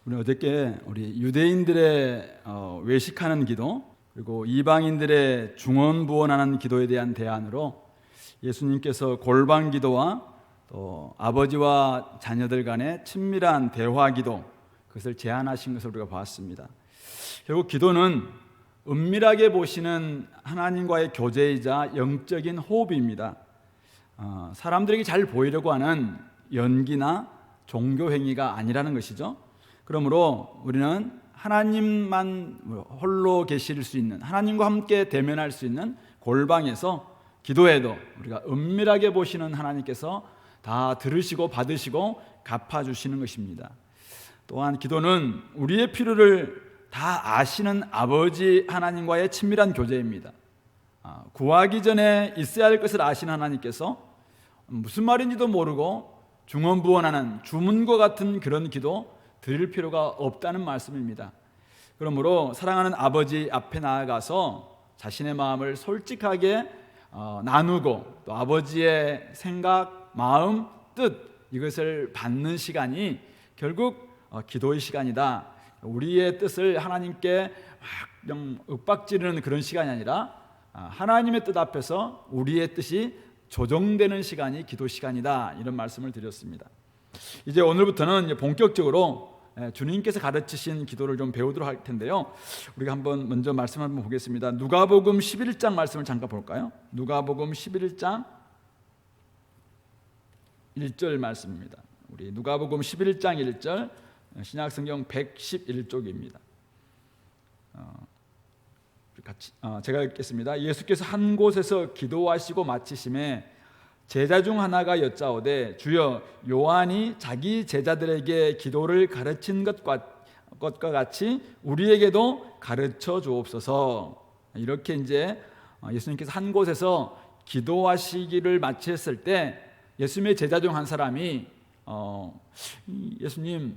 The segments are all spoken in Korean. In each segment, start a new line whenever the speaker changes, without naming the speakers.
우리 어저께 우리 유대인들의 외식하는 기도, 그리고 이방인들의 중언부언하는 기도에 대한 대안으로 예수님께서 골방 기도와 또 아버지와 자녀들 간의 친밀한 대화 기도, 그것을 제안하신 것을 우리가 봤습니다. 결국 기도는 은밀하게 보시는 하나님과의 교제이자 영적인 호흡입니다. 사람들에게 잘 보이려고 하는 연기나 종교 행위가 아니라는 것이죠. 그러므로 우리는 하나님만 홀로 계실 수 있는, 하나님과 함께 대면할 수 있는 골방에서 기도해도 우리가 은밀하게 보시는 하나님께서 다 들으시고 받으시고 갚아주시는 것입니다. 또한 기도는 우리의 필요를 다 아시는 아버지 하나님과의 친밀한 교제입니다. 구하기 전에 있어야 할 것을 아시는 하나님께서 무슨 말인지도 모르고 중언부언하는 주문과 같은 그런 기도 드릴 필요가 없다는 말씀입니다. 그러므로 사랑하는 아버지 앞에 나아가서 자신의 마음을 솔직하게 나누고 또 아버지의 생각, 마음, 뜻, 이것을 받는 시간이 결국 기도의 시간이다. 우리의 뜻을 하나님께 막 윽박지르는 그런 시간이 아니라 하나님의 뜻 앞에서 우리의 뜻이 조정되는 시간이 기도 시간이다, 이런 말씀을 드렸습니다. 이제 오늘부터는 본격적으로 주님께서 가르치신 기도를 좀 배우도록 할 텐데요. 우리가 한번 먼저 말씀 한번 보겠습니다. 누가복음 11장 말씀을 잠깐 볼까요? 누가복음 11장 1절 말씀입니다. 우리 누가복음 11장 1절, 신약성경 111쪽입니다. 제가 읽겠습니다. 예수께서 한 곳에서 기도하시고 마치심에 제자 중 하나가 여짜오되 주여, 요한이 자기 제자들에게 기도를 가르친 것과 같이 우리에게도 가르쳐 주옵소서. 이렇게 이제 예수님께서 한 곳에서 기도하시기를 마쳤을 때 예수님의 제자 중 한 사람이 예수님,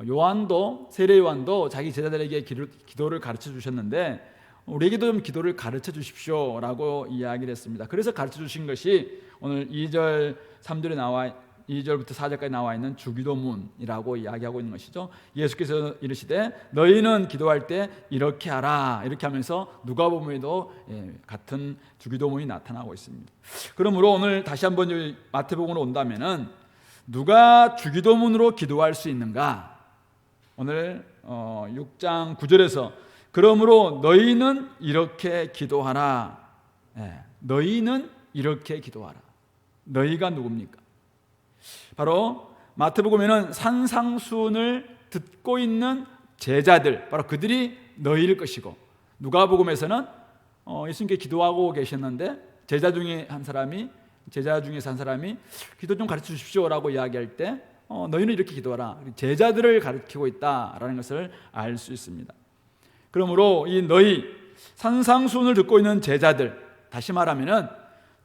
요한도, 세례 요한도 자기 제자들에게 기도를 가르쳐 주셨는데 우리에게도 좀 기도를 가르쳐 주십시오 라고 이야기를 했습니다. 그래서 가르쳐 주신 것이 오늘 2절 3절에 나와 2절부터 4절까지 나와 있는 주기도문이라고 이야기하고 있는 것이죠. 예수께서 이르시되 너희는 기도할 때 이렇게 하라, 이렇게 하면서 누가복음에도 같은 주기도문이 나타나고 있습니다. 그러므로 오늘 다시 한번 마태복음으로 온다면은 누가 주기도문으로 기도할 수 있는가? 오늘 6장 9절에서 그러므로 너희는 이렇게 기도하라. 너희는 이렇게 기도하라. 너희가 누굽니까? 바로 마태복음에는 산상수훈을 듣고 있는 제자들, 바로 그들이 너희일 것이고, 누가복음에서는 예수님께 기도하고 계셨는데 제자 중에서 한 사람이 기도 좀 가르쳐 주십시오라고 이야기할 때 너희는 이렇게 기도하라, 제자들을 가르치고 있다라는 것을 알 수 있습니다. 그러므로 이 너희, 산상수훈을 듣고 있는 제자들, 다시 말하면은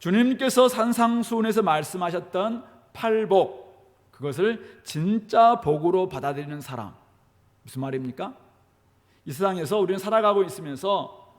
주님께서 산상수훈에서 말씀하셨던 팔복, 그것을 진짜 복으로 받아들이는 사람. 무슨 말입니까? 이 세상에서 우리는 살아가고 있으면서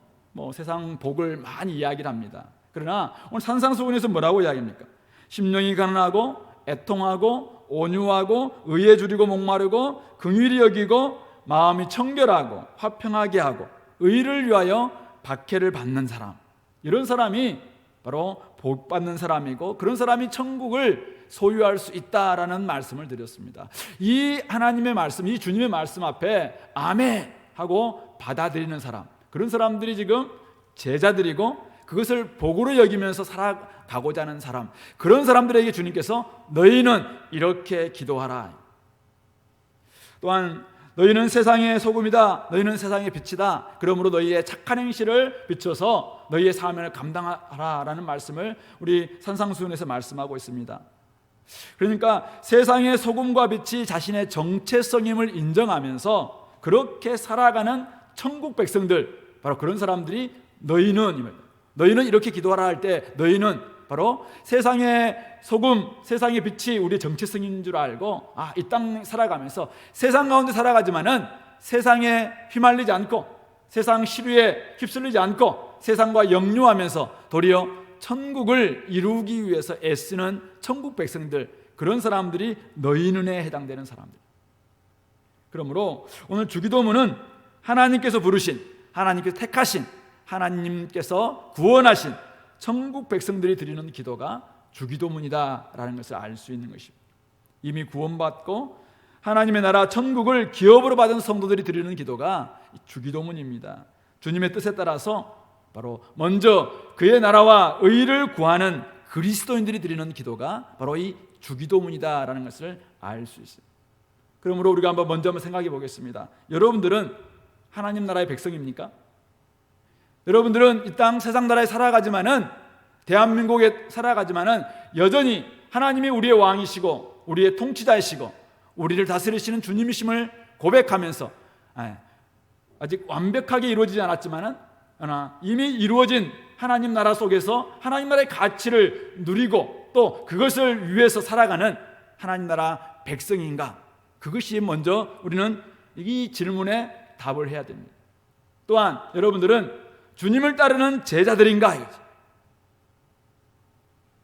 세상 복을 많이 이야기를 합니다. 그러나 오늘 산상수훈에서 뭐라고 이야기합니까? 심령이 가난하고 애통하고 온유하고 의에 줄이고 목마르고 긍휼히 여기고 마음이 청결하고 화평하게 하고 의를 위하여 박해를 받는 사람, 이런 사람이 바로 복 받는 사람이고 그런 사람이 천국을 소유할 수 있다라는 말씀을 드렸습니다. 이 하나님의 말씀, 이 주님의 말씀 앞에 아멘 하고 받아들이는 사람, 그런 사람들이 지금 제자들이고 그것을 복으로 여기면서 살아가고자 하는 사람, 그런 사람들에게 주님께서 너희는 이렇게 기도하라. 또한 너희는 세상의 소금이다, 너희는 세상의 빛이다, 그러므로 너희의 착한 행실을 비춰서 너희의 사명을 감당하라라는 말씀을 우리 산상수훈에서 말씀하고 있습니다. 그러니까 세상의 소금과 빛이 자신의 정체성임을 인정하면서 그렇게 살아가는 천국 백성들, 바로 그런 사람들이 너희는 이렇게 기도하라 할 때 너희는 바로 세상의 소금, 세상의 빛이 우리의 정체성인 줄 알고 이 땅 살아가면서 세상 가운데 살아가지만은 세상에 휘말리지 않고 세상 시류에 휩쓸리지 않고 세상과 역류하면서 도리어 천국을 이루기 위해서 애쓰는 천국 백성들, 그런 사람들이 너희는에 해당되는 사람들. 그러므로 오늘 주기도문은 하나님께서 부르신, 하나님께서 택하신, 하나님께서 구원하신 천국 백성들이 드리는 기도가 주기도문이다라는 것을 알 수 있는 것입니다. 이미 구원받고 하나님의 나라 천국을 기업으로 받은 성도들이 드리는 기도가 주기도문입니다. 주님의 뜻에 따라서 바로 먼저 그의 나라와 의를 구하는 그리스도인들이 드리는 기도가 바로 이 주기도문이다라는 것을 알 수 있어요. 그러므로 우리가 먼저 한번 생각해 보겠습니다. 여러분들은 하나님 나라의 백성입니까? 여러분들은 이 땅 세상 나라에 살아가지만은, 대한민국에 살아가지만은 여전히 하나님이 우리의 왕이시고 우리의 통치자이시고 우리를 다스리시는 주님이심을 고백하면서 아직 완벽하게 이루어지지 않았지만은 이미 이루어진 하나님 나라 속에서 하나님 나라의 가치를 누리고 또 그것을 위해서 살아가는 하나님 나라 백성인가? 그것이 먼저 우리는 이 질문에 답을 해야 됩니다. 또한 여러분들은 주님을 따르는 제자들인가?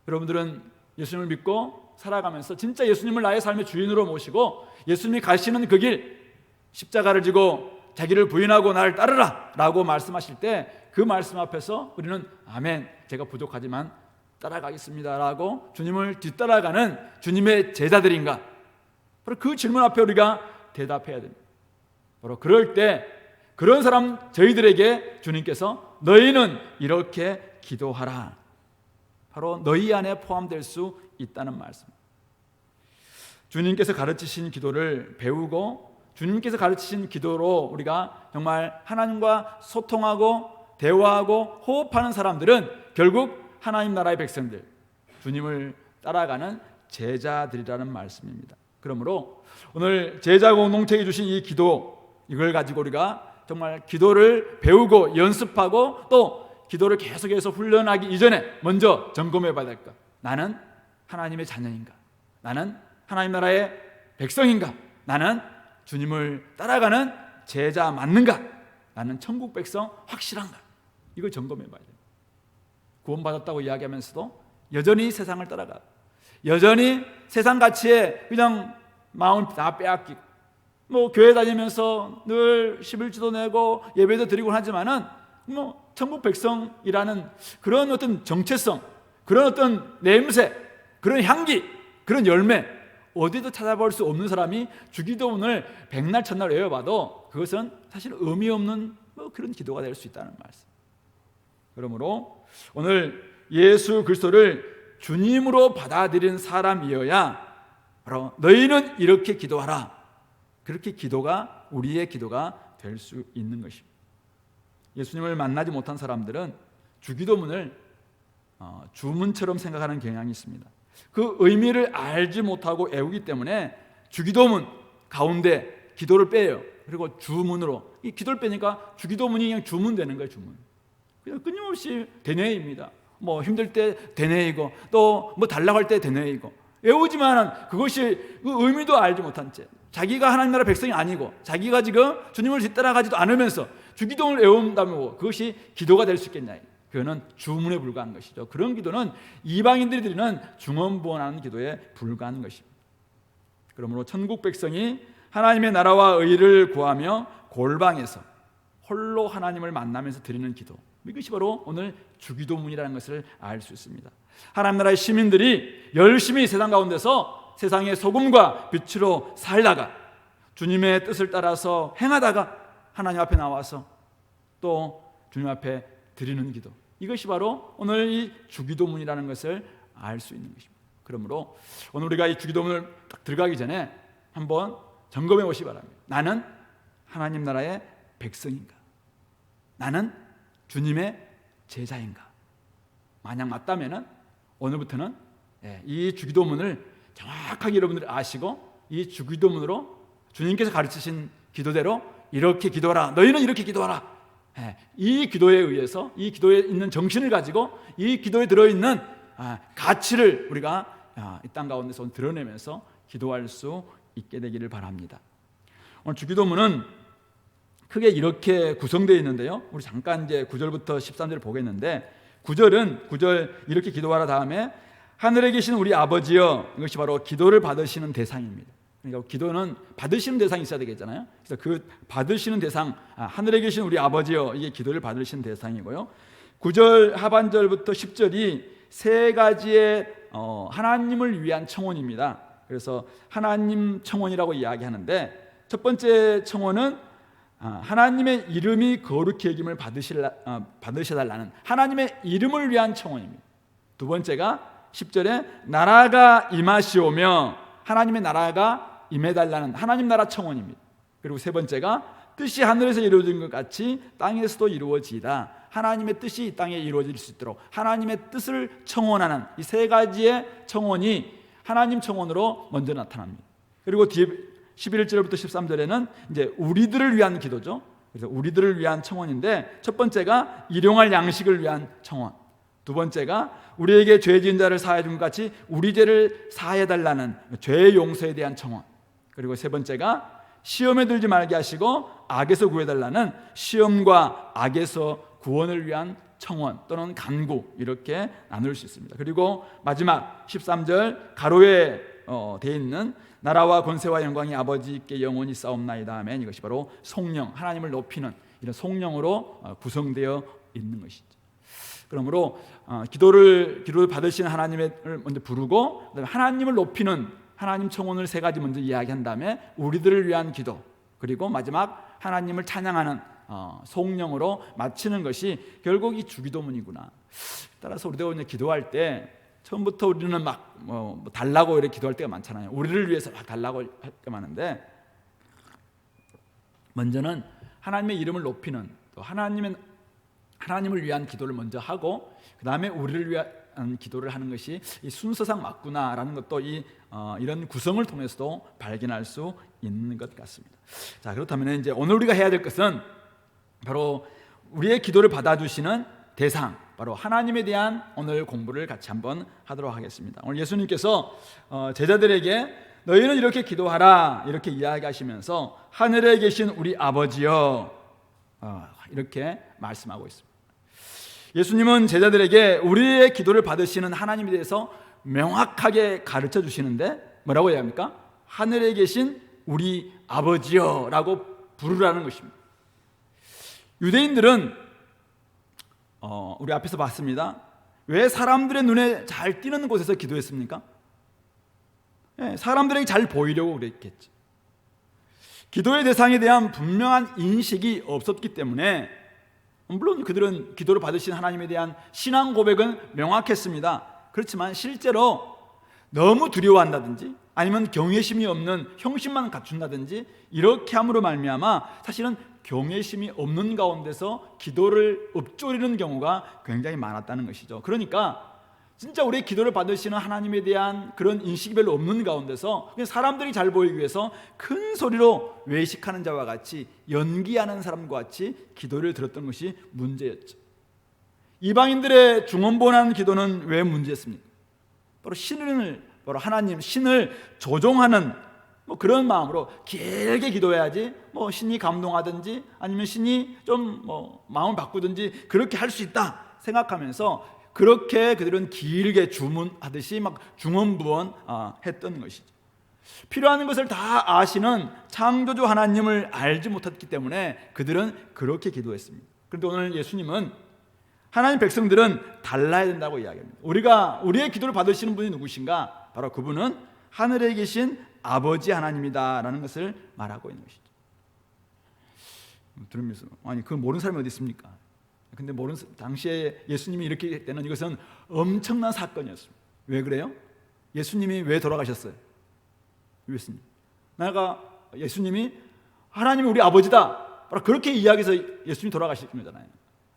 여러분들은 예수님을 믿고 살아가면서 진짜 예수님을 나의 삶의 주인으로 모시고 예수님이 가시는 그 길, 십자가를 지고 자기를 부인하고 나를 따르라 라고 말씀하실 때 그 말씀 앞에서 우리는 아멘, 제가 부족하지만 따라가겠습니다 라고 주님을 뒤따라가는 주님의 제자들인가? 바로 그 질문 앞에 우리가 대답해야 됩니다. 바로 그럴 때 그런 사람 저희들에게 주님께서 너희는 이렇게 기도하라, 바로 너희 안에 포함될 수 있다는 말씀. 주님께서 가르치신 기도를 배우고 주님께서 가르치신 기도로 우리가 정말 하나님과 소통하고 대화하고 호흡하는 사람들은 결국 하나님 나라의 백성들, 주님을 따라가는 제자들이라는 말씀입니다. 그러므로 오늘 제자 공동체에 주신 이 기도, 이걸 가지고 우리가 정말 기도를 배우고 연습하고 또 기도를 계속해서 훈련하기 이전에 먼저 점검해 봐야 될까? 나는 하나님의 자녀인가? 나는 하나님 나라의 백성인가? 나는 주님을 따라가는 제자 맞는가? 나는 천국 백성 확실한가? 이걸 점검해 봐야 돼요. 구원받았다고 이야기하면서도 여전히 세상을 따라가, 여전히 세상 가치에 그냥 마음을 다 빼앗기고 교회 다니면서 늘 11주도 내고 예배도 드리곤 하지만은 천국 백성이라는 그런 어떤 정체성, 그런 어떤 냄새, 그런 향기, 그런 열매 어디도 찾아볼 수 없는 사람이 주기도문을 백날 첫날 외워봐도 그것은 사실 의미 없는 그런 기도가 될 수 있다는 말씀. 그러므로 오늘 예수 그리스도를 주님으로 받아들인 사람이어야 바로 너희는 이렇게 기도하라, 그렇게 기도가 우리의 기도가 될 수 있는 것입니다. 예수님을 만나지 못한 사람들은 주기도문을 주문처럼 생각하는 경향이 있습니다. 그 의미를 알지 못하고 애우기 때문에 주기도문 가운데 기도를 빼요. 그리고 주문으로, 이 기도를 빼니까 주기도문이 그냥 주문 되는 거예요. 주문. 그냥 끊임없이 되뇌입니다. 힘들 때 되뇌이고 또 달라고 할 때 되뇌이고 외우지만 그것이 그 의미도 알지 못한 채 자기가 하나님 나라 백성이 아니고 자기가 지금 주님을 뒤따라가지도 않으면서 주기도문을 외운다면 그것이 기도가 될 수 있겠냐? 그거는 주문에 불과한 것이죠. 그런 기도는 이방인들이 드리는 중언부언하는 기도에 불과한 것입니다. 그러므로 천국 백성이 하나님의 나라와 의를 구하며 골방에서 홀로 하나님을 만나면서 드리는 기도, 이것이 바로 오늘 주기도문이라는 것을 알 수 있습니다. 하나님 나라의 시민들이 열심히 세상 가운데서 세상의 소금과 빛으로 살다가 주님의 뜻을 따라서 행하다가 하나님 앞에 나와서 또 주님 앞에 드리는 기도, 이것이 바로 오늘 이 주기도문이라는 것을 알 수 있는 것입니다. 그러므로 오늘 우리가 이 주기도문을 딱 들어가기 전에 한번 점검해 보시기 바랍니다. 나는 하나님 나라의 백성인가? 나는 주님의 제자인가? 만약 맞다면은 오늘부터는 이 주기도문을 정확하게 여러분들이 아시고 이 주기도문으로 주님께서 가르치신 기도대로 이렇게 기도하라, 너희는 이렇게 기도하라, 이 기도에 의해서 이 기도에 있는 정신을 가지고 이 기도에 들어있는 가치를 우리가 이 땅 가운데서 드러내면서 기도할 수 있게 되기를 바랍니다. 오늘 주기도문은 크게 이렇게 구성되어 있는데요, 우리 잠깐 이제 9절부터 13절을 보겠는데 9절 이렇게 기도하라 다음에 하늘에 계신 우리 아버지여, 이것이 바로 기도를 받으시는 대상입니다. 그러니까 기도는 받으시는 대상이 있어야 되겠잖아요. 그래서 그 받으시는 대상, 하늘에 계신 우리 아버지여, 이게 기도를 받으시는 대상이고요. 9절 하반절부터 10절이 세 가지의 하나님을 위한 청원입니다. 그래서 하나님 청원이라고 이야기하는데, 첫 번째 청원은 하나님의 이름이 거룩히 여김을 받으셔달라는 하나님의 이름을 위한 청원입니다. 두 번째가 10절에 나라가 임하시오며, 하나님의 나라가 임해달라는 하나님 나라 청원입니다. 그리고 세 번째가 뜻이 하늘에서 이루어진 것 같이 땅에서도 이루어지이다. 하나님의 뜻이 이 땅에 이루어질 수 있도록 하나님의 뜻을 청원하는 이 세 가지의 청원이 하나님 청원으로 먼저 나타납니다. 그리고 뒤에 11절부터 13절에는 이제 우리들을 위한 기도죠. 그래서 우리들을 위한 청원인데, 첫 번째가 일용할 양식을 위한 청원, 두 번째가 우리에게 죄 지은 자를 사하여 준 것 같이 우리 죄를 사하여 달라는 죄의 용서에 대한 청원, 그리고 세 번째가 시험에 들지 말게 하시고 악에서 구해달라는 시험과 악에서 구원을 위한 청원 또는 간구, 이렇게 나눌 수 있습니다. 그리고 마지막 13절 가로에 되어 있는 나라와 권세와 영광이 아버지께 영원히 싸움나이다 하면, 이것이 바로 성령, 하나님을 높이는 이런 성령으로 구성되어 있는 것이죠. 그러므로 기도를 받으시는 하나님을 먼저 부르고, 그다음에 하나님을 높이는 하나님 청원을 세 가지 먼저 이야기한 다음에 우리들을 위한 기도, 그리고 마지막 하나님을 찬양하는 성령으로 마치는 것이 결국 이 주기도문이구나. 따라서 우리가 오늘 기도할 때 처음부터 우리는 막 달라고 이렇게 기도할 때가 많잖아요. 우리를 위해서 막 달라고 할 때가 많은데, 먼저는 하나님의 이름을 높이는, 또 하나님을 위한 기도를 먼저 하고, 그 다음에 우리를 위한 기도를 하는 것이 이 순서상 맞구나라는 것도 이런 구성을 통해서도 발견할 수 있는 것 같습니다. 자, 그렇다면 이제 오늘 우리가 해야 될 것은 바로 우리의 기도를 받아주시는 대상, 바로 하나님에 대한 오늘 공부를 같이 한번 하도록 하겠습니다. 오늘 예수님께서 제자들에게 너희는 이렇게 기도하라 이렇게 이야기하시면서 하늘에 계신 우리 아버지여 이렇게 말씀하고 있습니다. 예수님은 제자들에게 우리의 기도를 받으시는 하나님에 대해서 명확하게 가르쳐 주시는데 뭐라고 해야 합니까? 하늘에 계신 우리 아버지여 라고 부르라는 것입니다. 유대인들은 우리 앞에서 봤습니다. 왜 사람들의 눈에 잘 띄는 곳에서 기도했습니까? 사람들에게 잘 보이려고 그랬겠지. 기도의 대상에 대한 분명한 인식이 없었기 때문에, 물론 그들은 기도를 받으신 하나님에 대한 신앙 고백은 명확했습니다. 그렇지만 실제로 너무 두려워한다든지 아니면 경외심이 없는 형식만 갖춘다든지 이렇게 함으로 말미암아 사실은 경외심이 없는 가운데서 기도를 읊조리는 경우가 굉장히 많았다는 것이죠. 그러니까 진짜 우리의 기도를 받으시는 하나님에 대한 그런 인식이 별로 없는 가운데서 그냥 사람들이 잘 보이기 위해서 큰 소리로 외식하는 자와 같이, 연기하는 사람과 같이 기도를 드렸던 것이 문제였죠. 이방인들의 중언부언하는 기도는 왜 문제였습니까? 바로 하나님, 신을 조종하는 그런 마음으로 길게 기도해야지 신이 감동하든지 아니면 신이 좀 마음을 바꾸든지 그렇게 할 수 있다 생각하면서 그렇게 그들은 길게 주문하듯이 막 중언부언 했던 것이죠. 필요한 것을 다 아시는 창조주 하나님을 알지 못했기 때문에 그들은 그렇게 기도했습니다. 그런데 오늘 예수님은 하나님 백성들은 달라야 된다고 이야기합니다. 우리의 기도를 받으시는 분이 누구신가? 바로 그분은 하늘에 계신 아버지 하나님이다라는 것을 말하고 있는 것이죠. 들으면서 아니 그걸 모르는 사람이 어디 있습니까? 근데 당시에 예수님이 이렇게 했다는 이것은 엄청난 사건이었습니다. 왜 그래요? 예수님이 왜 돌아가셨어요? 예수님이 하나님이 우리 아버지다 바로 그렇게 이야기해서 예수님이 돌아가신 거잖아요.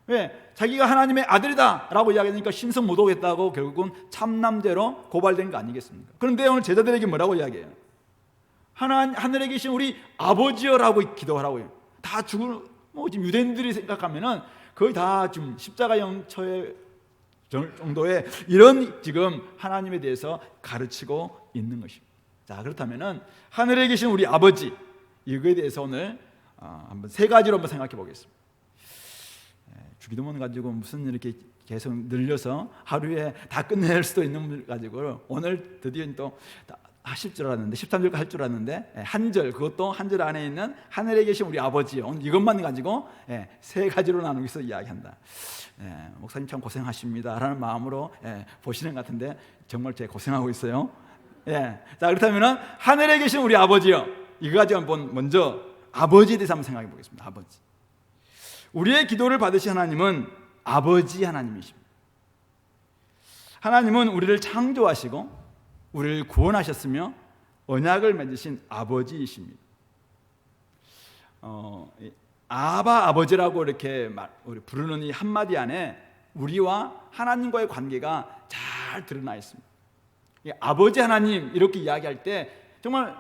왜? 자기가 하나님의 아들이다 라고 이야기하니까 신성모독했다고 결국은 참남죄로 고발된 거 아니겠습니까? 그런데 오늘 제자들에게 뭐라고 이야기해요? 하늘에 계신 우리 아버지여라고 기도하라고 해요. 다 지금 유대인들이 생각하면은 거의 다 지금 십자가 영처의 정도의 이런 지금 하나님에 대해서 가르치고 있는 것입니다. 자, 그렇다면은 하늘에 계신 우리 아버지, 이거에 대해서 오늘 한번 세 가지로 한번 생각해 보겠습니다. 주기도문 가지고 무슨 이렇게 계속 늘려서 하루에 다 끝낼 수도 있는 분 가지고 오늘 드디어 또 하실 줄 알았는데 13절까지 할 줄 알았는데 한 절, 그것도 한 절 안에 있는 하늘에 계신 우리 아버지요. 오늘 이것만 가지고 세 가지로 나누기서 이야기한다. 목사님 참 고생하십니다 라는 마음으로 보시는 것 같은데 정말 제가 고생하고 있어요. 자, 그렇다면 하늘에 계신 우리 아버지요, 이거 가지고 한번 먼저 아버지에 대해서 한번 생각해 보겠습니다. 아버지, 우리의 기도를 받으신 하나님은 아버지 하나님이십니다. 하나님은 우리를 창조하시고 우리를 구원하셨으며 언약을 맺으신 아버지이십니다. 아바 아버지라고 이렇게 우리 부르는 이 한마디 안에 우리와 하나님과의 관계가 잘 드러나 있습니다. 아버지 하나님 이렇게 이야기할 때 정말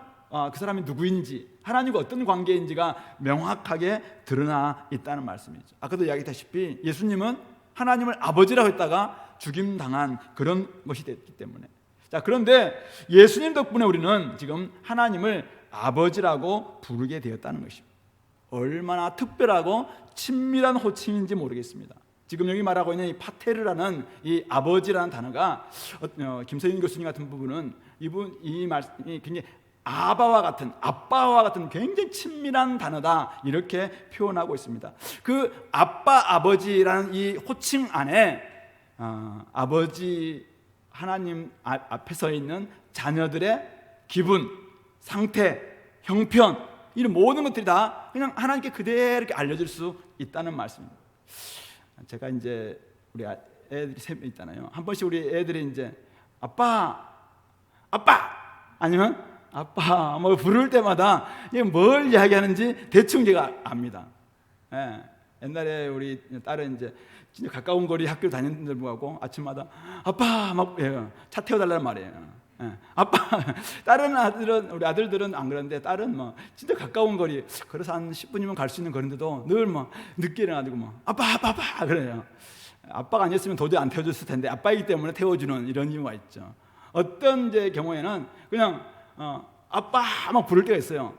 그 사람이 누구인지, 하나님과 어떤 관계인지가 명확하게 드러나 있다는 말씀이죠. 아까도 이야기했다시피 예수님은 하나님을 아버지라고 했다가 죽임당한 그런 것이 됐기 때문에, 자, 그런데 예수님 덕분에 우리는 지금 하나님을 아버지라고 부르게 되었다는 것입니다. 얼마나 특별하고 친밀한 호칭인지 모르겠습니다. 지금 여기 말하고 있는 이 파테르라는 이 아버지라는 단어가 김서인 교수님 같은 부분은 이 말씀이 굉장히 아빠와 같은 굉장히 친밀한 단어다 이렇게 표현하고 있습니다. 그 아빠 아버지라는 이 호칭 안에 아버지 하나님 앞에 서 있는 자녀들의 기분, 상태, 형편, 이런 모든 것들이 다 그냥 하나님께 그대로 이렇게 알려질 수 있다는 말씀입니다. 제가 이제 우리 애들이 세 명 있잖아요. 한 번씩 우리 애들이 이제 아빠 아니면 아빠 뭐 부를 때마다 뭘 이야기하는지 대충 제가 압니다. 옛날에 우리 딸은 이제 진짜 가까운 거리 학교 다니는 데 보고 아침마다 아빠 막 차 태워달라는 말이에요. 아빠. 다른 아들은, 우리 아들들은 안 그러는데 딸은 뭐 진짜 가까운 거리, 그래서 한 10분이면 갈 수 있는 거리인데도 늘 뭐 늦게 일어나가지고 뭐 아빠 그래요. 아빠가 아니었으면 도저히 안 태워줬을 텐데 아빠이기 때문에 태워주는 이런 이유가 있죠. 어떤 이제 경우에는 그냥 아빠 막 부를 때가 있어요.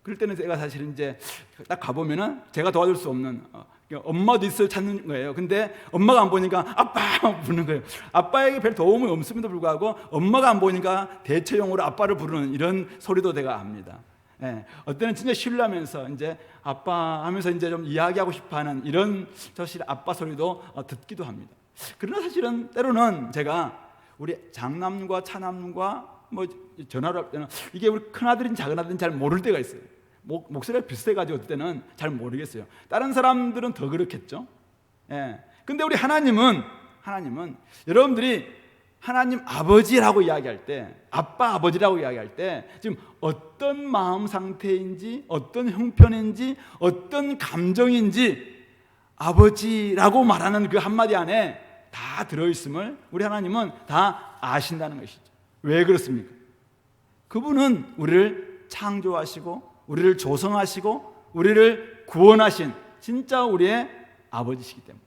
그럴 때는 제가 사실 이제 딱 가보면은 제가 도와줄 수 없는 엄마도 있어요 찾는 거예요. 근데 엄마가 안 보니까 아빠 부르는 거예요. 아빠에게 별 도움이 없음에도 불구하고 엄마가 안 보니까 대체용으로 아빠를 부르는 이런 소리도 제가 압니다. 어때는 진짜 신뢰하면서 이제 아빠 하면서 이제 좀 이야기하고 싶어하는 이런 사실 아빠 소리도 듣기도 합니다. 그러나 사실은 때로는 제가 우리 장남과 차남과 뭐 전화를 할 때는 이게 우리 큰 아들인지 작은 아들인지 잘 모를 때가 있어요. 목소리가 비슷해가지고 어떨 때는 잘 모르겠어요. 다른 사람들은 더 그렇겠죠. 근데 우리 하나님은 여러분들이 하나님 아버지라고 이야기할 때, 아빠 아버지라고 이야기할 때 지금 어떤 마음 상태인지, 어떤 형편인지, 어떤 감정인지 아버지라고 말하는 그 한마디 안에 다 들어있음을 우리 하나님은 다 아신다는 것이죠. 왜 그렇습니까? 그분은 우리를 창조하시고 우리를 조성하시고 우리를 구원하신 진짜 우리의 아버지시기 때문에,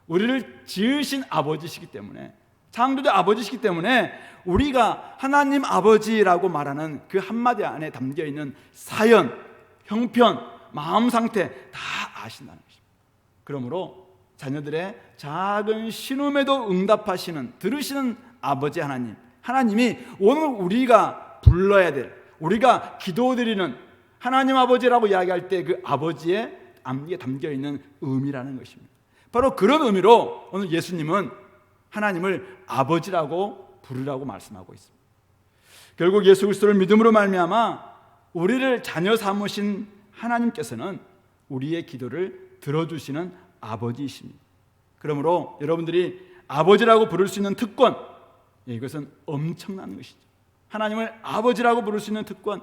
우리를 지으신 아버지시기 때문에, 창조자 아버지시기 때문에 우리가 하나님 아버지라고 말하는 그 한마디 안에 담겨있는 사연, 형편, 마음 상태 다 아신다는 것입니다. 그러므로 자녀들의 작은 신음에도 응답하시는, 들으시는 아버지 하나님이 오늘 우리가 불러야 될, 우리가 기도드리는 하나님 아버지라고 이야기할 때 그 아버지의 암기에 담겨있는 의미라는 것입니다. 바로 그런 의미로 오늘 예수님은 하나님을 아버지라고 부르라고 말씀하고 있습니다. 결국 예수 그리스도를 믿음으로 말미암아 우리를 자녀 삼으신 하나님께서는 우리의 기도를 들어주시는 아버지이십니다. 그러므로 여러분들이 아버지라고 부를 수 있는 특권, 이것은 엄청난 것이죠. 하나님을 아버지라고 부를 수 있는 특권,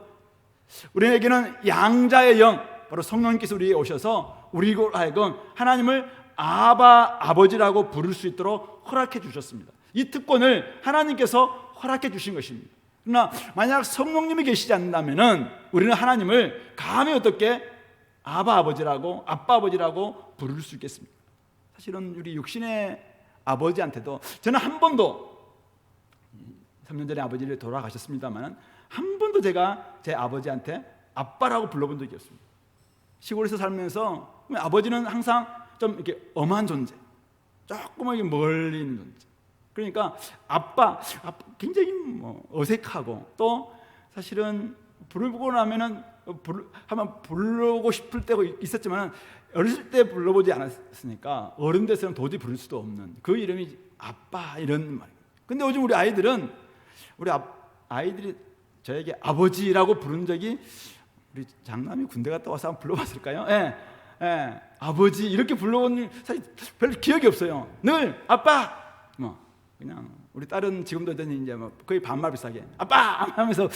우리에게는 양자의 영, 바로 성령님께서 우리에게 오셔서 우리로 하여금 하나님을 아버지라고 부를 수 있도록 허락해 주셨습니다. 이 특권을 하나님께서 허락해 주신 것입니다. 그러나 만약 성령님이 계시지 않는다면 우리는 하나님을 감히 어떻게 아버지라고 부를 수 있겠습니까? 사실은 우리 육신의 아버지한테도 저는 한 번도, 3년 전에 아버지를 돌아가셨습니다만 한 번도 제가 제 아버지한테 아빠라고 불러본 적이 없습니다. 시골에서 살면서 아버지는 항상 좀 이렇게 엄한 존재, 조그맣게 멀리 있는 존재, 그러니까 아빠 굉장히 어색하고 또 사실은 부르고 나면은 한번 부르고 싶을 때가 있었지만 어렸을 때 불러보지 않았으니까 어른 돼서는 도저히 부를 수도 없는 그 이름이 아빠 이런 말입니다. 근데 요즘 우리 아이들은 아이들이 저에게 아버지라고 부른 적이 우리 장남이 군대 갔다 와서 한번 불러봤을까요? 예, 아버지 이렇게 불러본 사실 별 기억이 없어요. 늘 아빠 그냥 우리 딸은 지금도 이제 거의 반말 비슷하게 아빠 하면서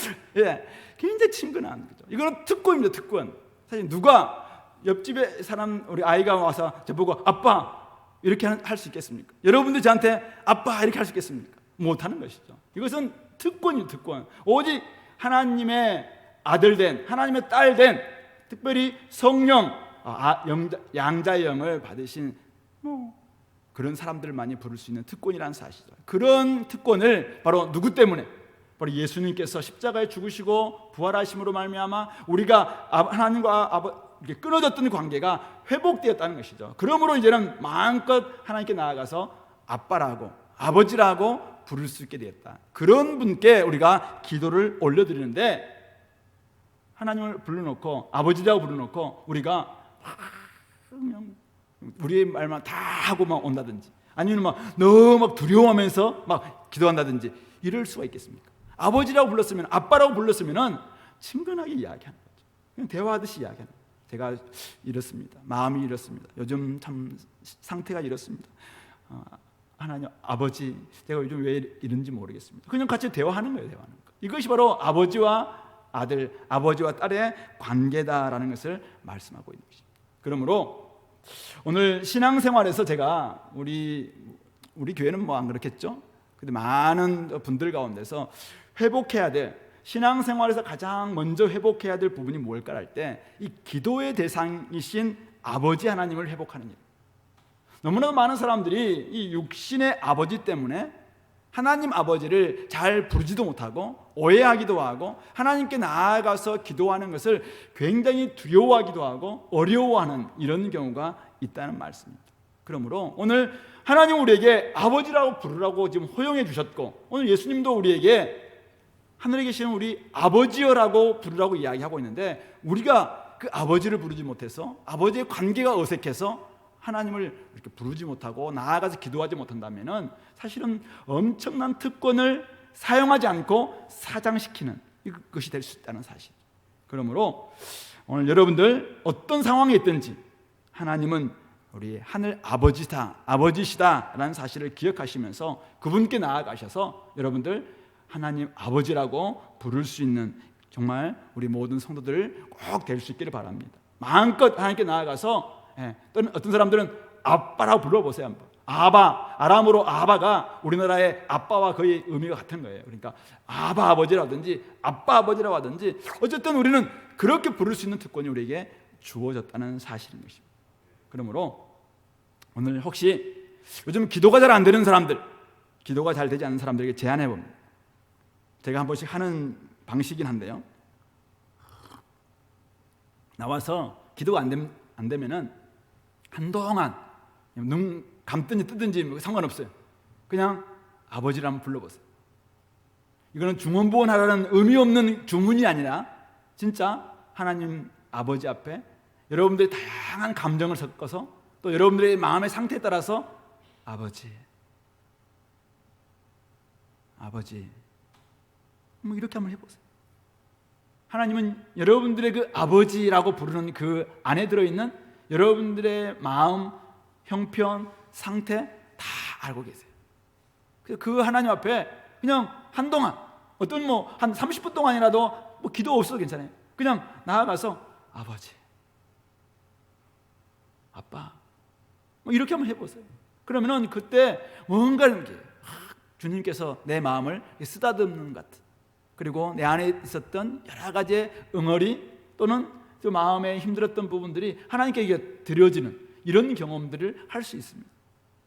굉장히 친근한 거죠. 이거는 특권입니다. 특권. 사실 누가 옆집에 사람 우리 아이가 와서 저보고 아빠 이렇게 할 수 있겠습니까? 여러분들 저한테 아빠 이렇게 할 수 있겠습니까? 못하는 것이죠. 이것은 특권이에요. 특권. 오직 하나님의 아들 된 하나님의 딸 된 특별히 성령 양자의 영을 받으신 그런 사람들만이 부를 수 있는 특권이라는 사실이죠. 그런 특권을 바로 누구 때문에? 바로 예수님께서 십자가에 죽으시고 부활하심으로 말미암아 우리가 하나님과 이렇게 끊어졌던 관계가 회복되었다는 것이죠. 그러므로 이제는 마음껏 하나님께 나아가서 아빠라고 아버지라고 부를 수 있게 되었다. 그런 분께 우리가 기도를 올려드리는데 하나님을 불러놓고 아버지라고 불러놓고 우리가 그냥 우리의 말만 다 하고 막 온다든지 아니면 너무 막 두려워하면서 막 기도한다든지 이럴 수가 있겠습니까? 아버지라고 불렀으면 아빠라고 불렀으면은 친근하게 이야기하는 거죠. 그냥 대화하듯이 이야기하는 거죠. 제가 이렇습니다. 마음이 이렇습니다. 요즘 참 상태가 이렇습니다. 하나님 아버지 제가 요즘 왜 이런지 모르겠습니다. 그냥 같이 대화하는 거예요. 대화하는 거. 이것이 바로 아버지와 아들, 아버지와 딸의 관계다라는 것을 말씀하고 있는 것입니다. 그러므로 오늘 신앙생활에서 제가 우리 교회는 안 그렇겠죠? 근데 많은 분들 가운데서 회복해야 될 신앙생활에서 가장 먼저 회복해야 될 부분이 뭘까 할 때 이 기도의 대상이신 아버지 하나님을 회복하는 일. 너무나 많은 사람들이 이 육신의 아버지 때문에 하나님 아버지를 잘 부르지도 못하고 오해하기도 하고 하나님께 나아가서 기도하는 것을 굉장히 두려워하기도 하고 어려워하는 이런 경우가 있다는 말씀입니다. 그러므로 오늘 하나님 우리에게 아버지라고 부르라고 지금 허용해 주셨고 오늘 예수님도 우리에게 하늘에 계시는 우리 아버지여라고 부르라고 이야기하고 있는데 우리가 그 아버지를 부르지 못해서 아버지의 관계가 어색해서 하나님을 이렇게 부르지 못하고 나아가서 기도하지 못한다면은 사실은 엄청난 특권을 사용하지 않고 사장시키는 이것이 될 수 있다는 사실. 그러므로 오늘 여러분들 어떤 상황에 있든지 하나님은 우리 하늘 아버지시다라는 사실을 기억하시면서 그분께 나아가셔서 여러분들 하나님 아버지라고 부를 수 있는 정말 우리 모든 성도들 꼭 될 수 있기를 바랍니다. 마음껏 하나님께 나아가서 또는 어떤 사람들은 아빠라고 불러보세요. 한번. 아바, 아람어로 아바가 우리나라의 아빠와 거의 의미가 같은 거예요. 그러니까 아바 아버지라든지 아빠 아버지라고 하든지 어쨌든 우리는 그렇게 부를 수 있는 특권이 우리에게 주어졌다는 사실인 것입니다. 그러므로 오늘 혹시 요즘 기도가 잘 안 되는 사람들, 기도가 잘 되지 않는 사람들에게 제안해 봅니다. 제가 한 번씩 하는 방식이긴 한데요. 나와서 기도가 안 되면은 한동안 눈 감든지 뜨든지 상관없어요. 그냥 아버지를 한번 불러보세요. 이거는 중언부언하라는 의미 없는 주문이 아니라 진짜 하나님 아버지 앞에 여러분들의 다양한 감정을 섞어서 또 여러분들의 마음의 상태에 따라서 아버지 이렇게 한번 해보세요. 하나님은 여러분들의 그 아버지라고 부르는 그 안에 들어있는 여러분들의 마음, 형편, 상태 다 알고 계세요. 그래서 그 하나님 앞에 그냥 한동안 어떤 한 30분 동안이라도 기도 없어도 괜찮아요. 그냥 나아가서 아버지, 아빠 이렇게 한번 해보세요. 그러면은 그때 뭔가 이렇게 주님께서 내 마음을 쓰다듬는 것 같은 그리고 내 안에 있었던 여러 가지의 응어리 또는 그 마음에 힘들었던 부분들이 하나님께 드려지는 이런 경험들을 할 수 있습니다.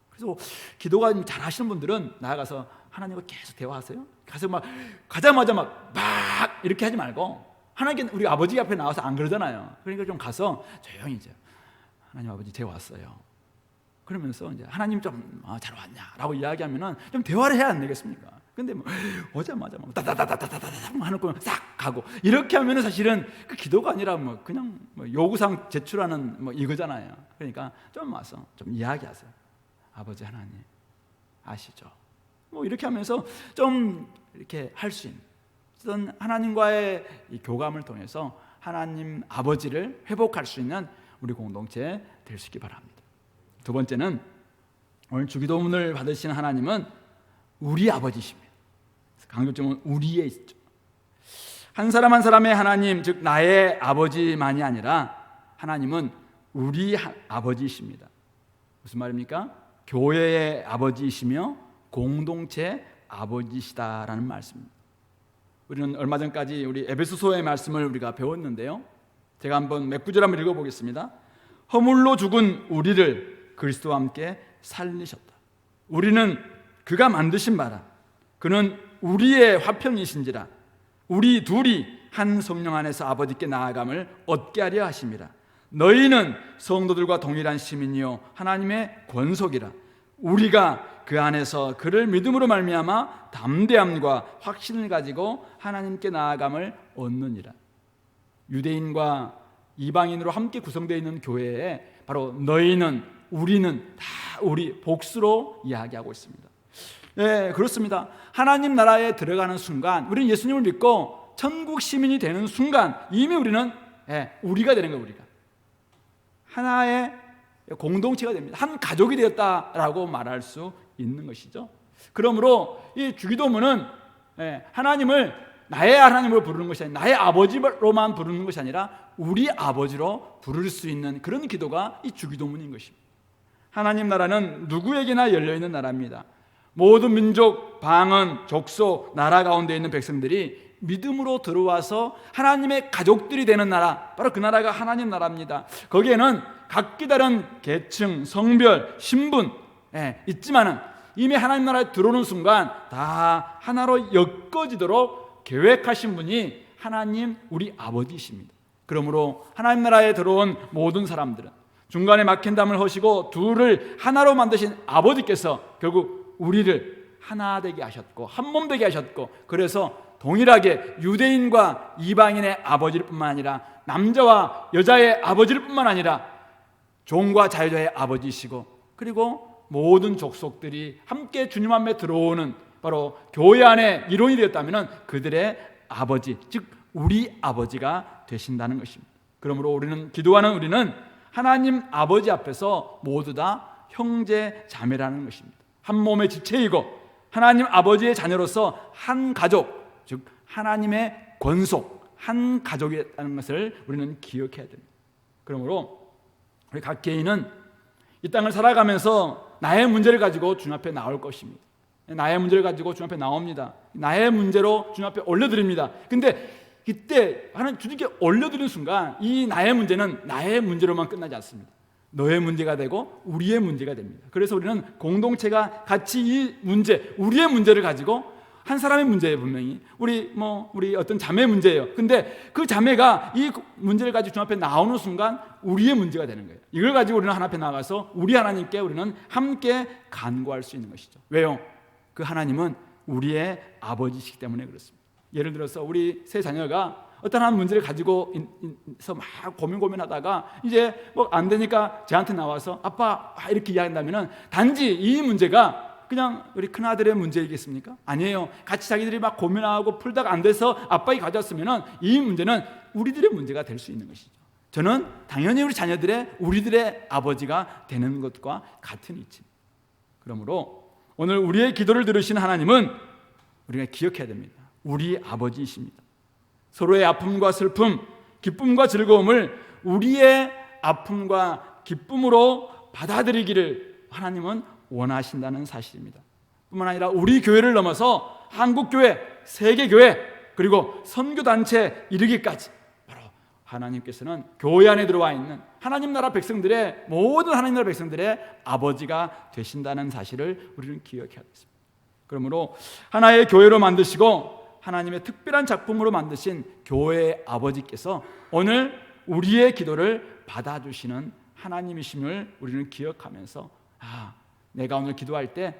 그래서 기도가 잘 하시는 분들은 나아가서 하나님과 계속 대화하세요. 가서 가자마자 막 이렇게 하지 말고 하나님께 우리 아버지 앞에 나와서 안 그러잖아요. 그러니까 좀 가서 조용히 이제 하나님 아버지 제가 왔어요. 그러면서 이제 하나님 좀 잘 왔냐라고 이야기하면은 좀 대화를 해야 안 되겠습니까? 근데 뭐 오자마자 뭐 다다다다다다다 하는 거 싹 가고 이렇게 하면은 사실은 그 기도가 아니라 뭐 그냥 뭐 요구사항 제출하는 뭐 이거잖아요. 그러니까 좀 와서 좀 이야기하세요. 아버지 하나님 아시죠? 뭐 이렇게 하면서 좀 이렇게 할 수 있는 어떤 하나님과의 이 교감을 통해서 하나님 아버지를 회복할 수 있는 우리 공동체 될 수 있기 바랍니다. 두 번째는 오늘 주기도문을 받으신 하나님은 우리 아버지십니다. 강조점은 우리에 있죠. 한 사람 한 사람의 하나님, 즉 나의 아버지만이 아니라 하나님은 우리 아버지이십니다. 무슨 말입니까? 교회의 아버지이시며 공동체 아버지시다라는 말씀입니다. 우리는 얼마 전까지 우리 에베소서의 말씀을 우리가 배웠는데요. 제가 한번 몇 구절 한번 읽어보겠습니다. 허물로 죽은 우리를 그리스도와 함께 살리셨다. 우리는 그가 만드신 바라. 그는 우리의 화평이신지라. 우리 둘이 한 성령 안에서 아버지께 나아감을 얻게 하려 하심이라. 너희는 성도들과 동일한 시민이요 하나님의 권속이라. 우리가 그 안에서 그를 믿음으로 말미암아 담대함과 확신을 가지고 하나님께 나아감을 얻느니라. 유대인과 이방인으로 함께 구성되어 있는 교회에 바로 너희는 우리는 다 우리 복수로 이야기하고 있습니다. 네, 그렇습니다. 하나님 나라에 들어가는 순간 우리는 예수님을 믿고 천국 시민이 되는 순간 이미 우리는 우리가 되는 거예요. 우리가 하나의 공동체가 됩니다. 한 가족이 되었다라고 말할 수 있는 것이죠. 그러므로 이 주기도문은 하나님을 나의 하나님으로 부르는 것이 아니라 나의 아버지로만 부르는 것이 아니라 우리 아버지로 부를 수 있는 그런 기도가 이 주기도문인 것입니다. 하나님 나라는 누구에게나 열려있는 나라입니다. 모든 민족, 방언, 족속, 나라 가운데 있는 백성들이 믿음으로 들어와서 하나님의 가족들이 되는 나라, 바로 그 나라가 하나님 나라입니다. 거기에는 각기 다른 계층, 성별, 신분 있지만은 이미 하나님 나라에 들어오는 순간 다 하나로 엮어지도록 계획하신 분이 하나님 우리 아버지이십니다. 그러므로 하나님 나라에 들어온 모든 사람들은 중간에 막힌 담을 허시고 둘을 하나로 만드신 아버지께서 결국 우리를 하나 되게 하셨고 한 몸 되게 하셨고, 그래서 동일하게 유대인과 이방인의 아버지일 뿐만 아니라 남자와 여자의 아버지일 뿐만 아니라 종과 자유자의 아버지이시고, 그리고 모든 족속들이 함께 주님 앞에 들어오는 바로 교회 안에 일원이 되었다면 그들의 아버지, 즉 우리 아버지가 되신다는 것입니다. 그러므로 기도하는 우리는 하나님 아버지 앞에서 모두 다 형제 자매라는 것입니다. 한 몸의 지체이고 하나님 아버지의 자녀로서 한 가족, 즉 하나님의 권속, 한 가족이라는 것을 우리는 기억해야 됩니다. 그러므로 우리 각 개인은 이 땅을 살아가면서 나의 문제를 가지고 주님 앞에 나올 것입니다. 나의 문제를 가지고 주님 앞에 나옵니다. 나의 문제로 주님 앞에 올려드립니다. 근데 이때 하나님 주님께 올려드리는 순간 이 나의 문제는 나의 문제로만 끝나지 않습니다. 너의 문제가 되고 우리의 문제가 됩니다. 그래서 우리는 공동체가 같이 이 문제, 우리의 문제를 가지고, 한 사람의 문제예요. 분명히 우리 어떤 자매 문제예요. 근데 그 자매가 이 문제를 가지고 주님 앞에 나오는 순간 우리의 문제가 되는 거예요. 이걸 가지고 우리는 하나님 앞에 나가서 우리 하나님께 우리는 함께 간구할 수 있는 것이죠. 왜요? 그 하나님은 우리의 아버지시기 때문에 그렇습니다. 예를 들어서 우리 세 자녀가 어떤 한 문제를 가지고 막 고민하다가 이제 뭐 안 되니까 저한테 나와서 아빠 이렇게 이야기한다면 단지 이 문제가 그냥 우리 큰아들의 문제이겠습니까? 아니에요. 같이 자기들이 막 고민하고 풀다가 안 돼서 아빠가 가져왔으면 이 문제는 우리들의 문제가 될 수 있는 것이죠. 저는 당연히 우리들의 아버지가 되는 것과 같은 이치입니다. 그러므로 오늘 우리의 기도를 들으신 하나님은 우리가 기억해야 됩니다. 우리 아버지이십니다. 서로의 아픔과 슬픔, 기쁨과 즐거움을 우리의 아픔과 기쁨으로 받아들이기를 하나님은 원하신다는 사실입니다. 뿐만 아니라 우리 교회를 넘어서 한국교회, 세계교회, 그리고 선교단체 이르기까지 바로 하나님께서는 교회 안에 들어와 있는 하나님 나라 백성들의, 모든 하나님 나라 백성들의 아버지가 되신다는 사실을 우리는 기억해야 하겠습니다. 그러므로 하나의 교회로 만드시고 하나님의 특별한 작품으로 만드신 교회의 아버지께서 오늘 우리의 기도를 받아주시는 하나님이심을 우리는 기억하면서 내가 오늘 기도할 때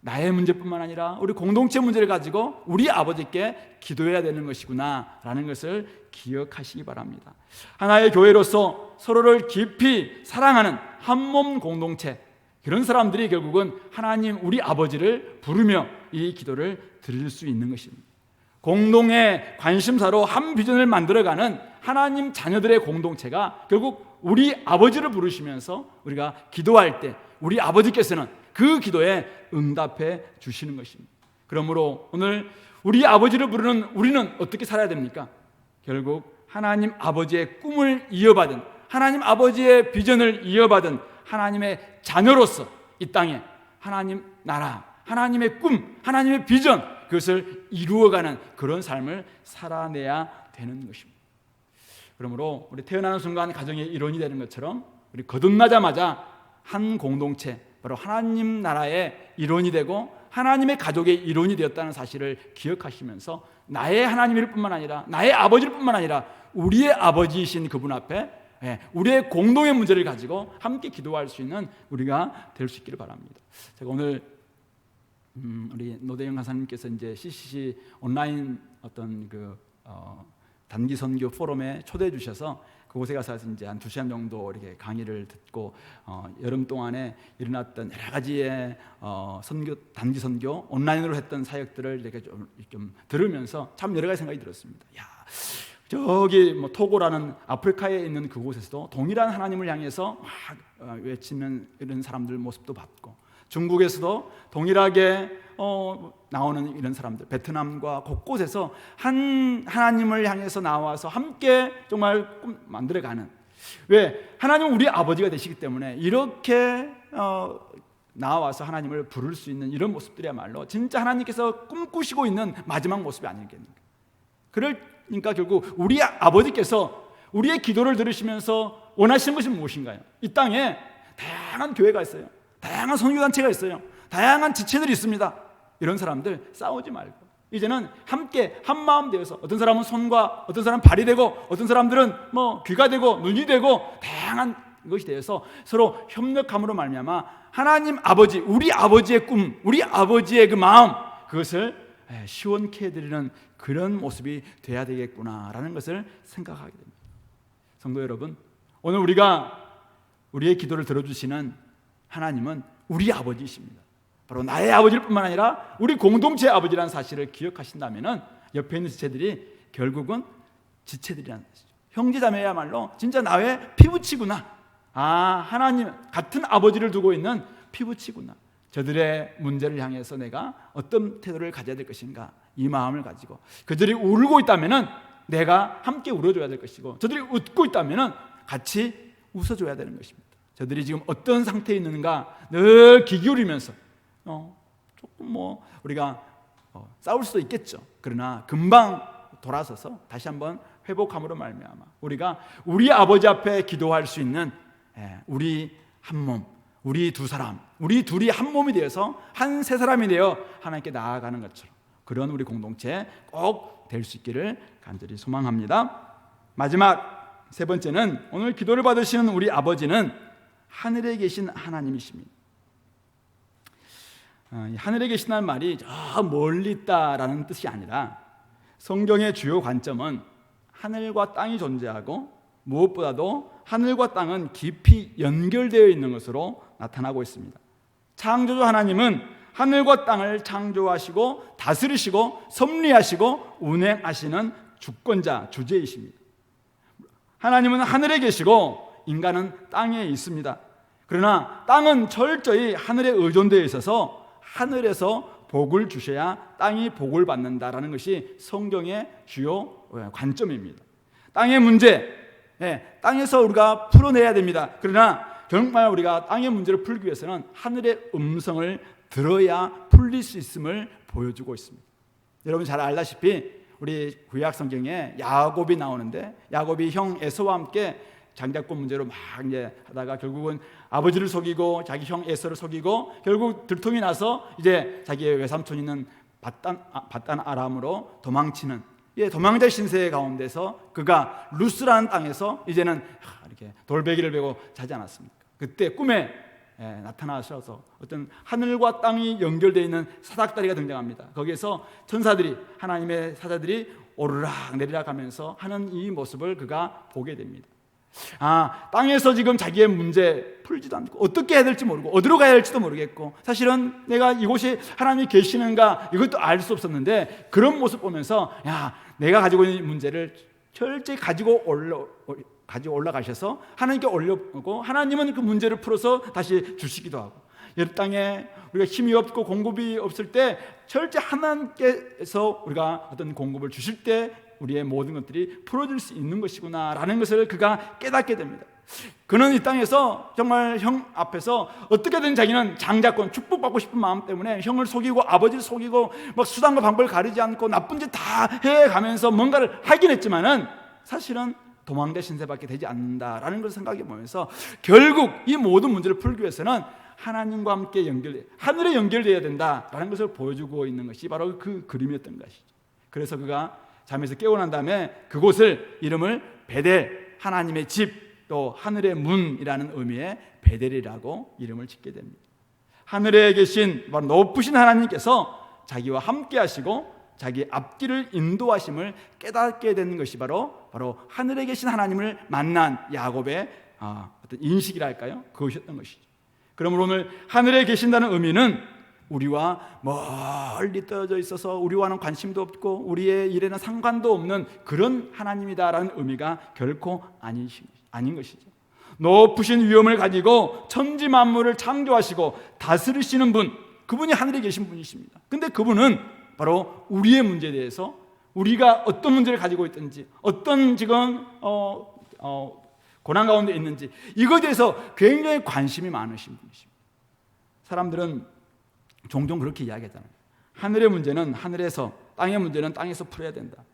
나의 문제뿐만 아니라 우리 공동체 문제를 가지고 우리 아버지께 기도해야 되는 것이구나 라는 것을 기억하시기 바랍니다. 하나의 교회로서 서로를 깊이 사랑하는 한몸 공동체, 그런 사람들이 결국은 하나님 우리 아버지를 부르며 이 기도를 드릴 수 있는 것입니다. 공동의 관심사로 한 비전을 만들어가는 하나님 자녀들의 공동체가 결국 우리 아버지를 부르시면서 우리가 기도할 때 우리 아버지께서는 그 기도에 응답해 주시는 것입니다. 그러므로 오늘 우리 아버지를 부르는 우리는 어떻게 살아야 됩니까? 결국 하나님 아버지의 꿈을 이어받은, 하나님 아버지의 비전을 이어받은 하나님의 자녀로서 이 땅에 하나님 나라, 하나님의 꿈, 하나님의 비전, 그것을 이루어가는 그런 삶을 살아내야 되는 것입니다. 그러므로 우리 태어나는 순간 가정의 일원이 되는 것처럼 우리 거듭나자마자 한 공동체, 바로 하나님 나라의 일원이 되고 하나님의 가족의 일원이 되었다는 사실을 기억하시면서 나의 하나님일 뿐만 아니라 나의 아버지일 뿐만 아니라 우리의 아버지이신 그분 앞에 우리의 공동의 문제를 가지고 함께 기도할 수 있는 우리가 될 수 있기를 바랍니다. 제가 오늘 우리 노대영 강사님께서 이제 CCC 온라인 어떤 단기 선교 포럼에 초대해 주셔서 그곳에 가서 이제 한 2시간 정도 이렇게 강의를 듣고 여름 동안에 일어났던 여러 가지의 단기 선교 온라인으로 했던 사역들을 이렇게 좀 들으면서 참 여러 가지 생각이 들었습니다. 저기 토고라는 아프리카에 있는 그곳에서도 동일한 하나님을 향해서 막 외치는 이런 사람들 모습도 봤고, 중국에서도 동일하게 나오는 이런 사람들, 베트남과 곳곳에서 한 하나님을 향해서 나와서 함께 정말 꿈 만들어가는, 왜? 하나님은 우리 아버지가 되시기 때문에 이렇게 나와서 하나님을 부를 수 있는 이런 모습들이야말로 진짜 하나님께서 꿈꾸시고 있는 마지막 모습이 아니겠습니까? 그러니까 결국 우리 아버지께서 우리의 기도를 들으시면서 원하시는 것이 무엇인가요? 이 땅에 다양한 교회가 있어요. 다양한 선교단체가 있어요. 다양한 지체들이 있습니다. 이런 사람들 싸우지 말고 이제는 함께 한 마음 되어서, 어떤 사람은 손과 어떤 사람은 발이 되고 어떤 사람들은 귀가 되고 눈이 되고 다양한 것이 되어서 서로 협력함으로 말미암아 하나님 아버지, 우리 아버지의 꿈, 우리 아버지의 그 마음, 그것을 시원케 해드리는 그런 모습이 돼야 되겠구나라는 것을 생각하게 됩니다. 성도 여러분, 오늘 우리의 기도를 들어주시는 하나님은 우리 아버지이십니다. 바로 나의 아버지일 뿐만 아니라 우리 공동체의 아버지라는 사실을 기억하신다면 옆에 있는 지체들이 결국은 지체들이라는 것이죠. 형제자매야말로 진짜 나의 피부치구나. 하나님 같은 아버지를 두고 있는 피부치구나. 저들의 문제를 향해서 내가 어떤 태도를 가져야 될 것인가, 이 마음을 가지고 그들이 울고 있다면 내가 함께 울어줘야 될 것이고, 저들이 웃고 있다면 같이 웃어줘야 되는 것입니다. 저들이 지금 어떤 상태에 있는가 늘 귀 기울이면서 조금 우리가 싸울 수도 있겠죠. 그러나 금방 돌아서서 다시 한번 회복함으로 말미암아 우리가 우리 아버지 앞에 기도할 수 있는 우리 한 몸, 우리 두 사람, 우리 둘이 한 몸이 되어서 한 세 사람이 되어 하나님께 나아가는 것처럼 그런 우리 공동체 꼭 될 수 있기를 간절히 소망합니다. 마지막 세 번째는 오늘 기도를 받으시는 우리 아버지는 하늘에 계신 하나님이십니다. 하늘에 계신다는 말이 저 멀리 있다라는 뜻이 아니라 성경의 주요 관점은 하늘과 땅이 존재하고 무엇보다도 하늘과 땅은 깊이 연결되어 있는 것으로 나타나고 있습니다. 창조주 하나님은 하늘과 땅을 창조하시고 다스리시고 섭리하시고 운행하시는 주권자, 주제이십니다. 하나님은 하늘에 계시고 인간은 땅에 있습니다. 그러나 땅은 철저히 하늘에 의존되어 있어서 하늘에서 복을 주셔야 땅이 복을 받는다라는 것이 성경의 주요 관점입니다. 땅의 문제, 땅에서 우리가 풀어내야 됩니다. 그러나 정말 우리가 땅의 문제를 풀기 위해서는 하늘의 음성을 들어야 풀릴 수 있음을 보여주고 있습니다. 여러분 잘 알다시피 우리 구약 성경에 야곱이 나오는데, 야곱이 형 에서와 함께 장자권 문제로 막 이제 하다가 결국은 아버지를 속이고 자기 형 에서를 속이고 결국 들통이 나서 이제 자기의 외삼촌 있는 밧단 아람으로 도망치는 도망자 신세 가운데서 그가 루스라는 땅에서 이제는 이렇게 돌베개를 베고 자지 않았습니까? 그때 꿈에 나타나셔서 어떤 하늘과 땅이 연결되어 있는 사닥다리가 등장합니다. 거기에서 천사들이, 하나님의 사자들이 오르락 내리락 하면서 하는 이 모습을 그가 보게 됩니다. 땅에서 지금 자기의 문제 풀지도 않고 어떻게 해야 될지 모르고 어디로 가야 할지도 모르겠고, 사실은 내가 이곳에 하나님이 계시는가 이것도 알 수 없었는데, 그런 모습 보면서 내가 가지고 있는 문제를 철저히 가지고 올라가셔서 하나님께 올려보고, 하나님은 그 문제를 풀어서 다시 주시기도 하고, 이 땅에 우리가 힘이 없고 공급이 없을 때 철저히 하나님께서 우리가 어떤 공급을 주실 때 우리의 모든 것들이 풀어질 수 있는 것이구나라는 것을 그가 깨닫게 됩니다. 그는 이 땅에서 정말 형 앞에서 어떻게든 자기는 장자권, 축복받고 싶은 마음 때문에 형을 속이고 아버지를 속이고 막 수단과 방법을 가리지 않고 나쁜 짓 다 해가면서 뭔가를 하긴 했지만은 사실은 도망자 신세밖에 되지 않는다라는 것을 생각해 보면서 결국 이 모든 문제를 풀기 위해서는 하나님과 함께 하늘에 연결되어야 된다라는 것을 보여주고 있는 것이 바로 그 그림이었던 것이죠. 그래서 그가 잠에서 깨어난 다음에 그곳을 이름을 베델, 하나님의 집, 또 하늘의 문이라는 의미의 베델이라고 이름을 짓게 됩니다. 하늘에 계신 바로 높으신 하나님께서 자기와 함께 하시고 자기 앞길을 인도하심을 깨닫게 되는 것이 바로 하늘에 계신 하나님을 만난 야곱의 어떤 인식이랄까요? 그것이었던 것이죠. 그러므로 오늘 하늘에 계신다는 의미는 우리와 멀리 떨어져 있어서 우리와는 관심도 없고 우리의 일에는 상관도 없는 그런 하나님이다라는 의미가 결코 아닌 것이죠. 높으신 위엄을 가지고 천지 만물을 창조하시고 다스리시는 분, 그분이 하늘에 계신 분이십니다. 근데 그분은 바로 우리의 문제에 대해서, 우리가 어떤 문제를 가지고 있든지 어떤 지금 고난 가운데 있는지 이거에 대해서 굉장히 관심이 많으신 분이십니다. 사람들은 종종 그렇게 이야기하잖아요. 하늘의 문제는 하늘에서, 땅의 문제는 땅에서 풀어야 된다.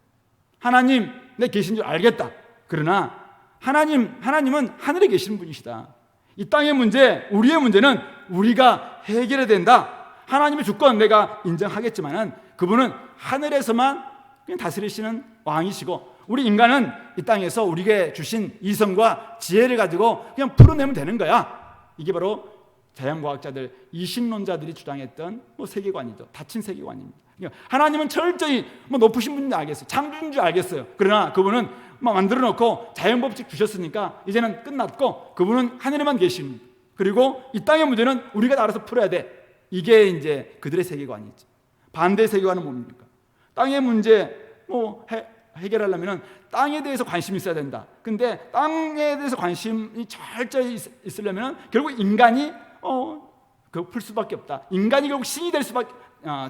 하나님 내 계신 줄 알겠다. 그러나 하나님은 하늘에 계시는 분이시다. 이 땅의 문제, 우리의 문제는 우리가 해결해야 된다. 하나님의 주권 내가 인정하겠지만은 그분은 하늘에서만 그냥 다스리시는 왕이시고, 우리 인간은 이 땅에서 우리에게 주신 이성과 지혜를 가지고 그냥 풀어내면 되는 거야. 이게 바로 자연과학자들, 이신론자들이 주장했던 세계관이죠. 닫힌 세계관입니다. 하나님은 철저히 높으신 분인지 알겠어요. 창조주인 줄 알겠어요. 그러나 그분은 만들어 놓고 자연법칙 주셨으니까 이제는 끝났고, 그분은 하늘에만 계십니다. 그리고 이 땅의 문제는 우리가 알아서 풀어야 돼. 이게 이제 그들의 세계관이죠. 반대 세계관은 뭡니까? 땅의 문제 해결하려면 땅에 대해서 관심이 있어야 된다. 근데 땅에 대해서 관심이 철저히 있으려면 결국 인간이 풀 수밖에 없다. 인간이 결국 신이 될 수밖에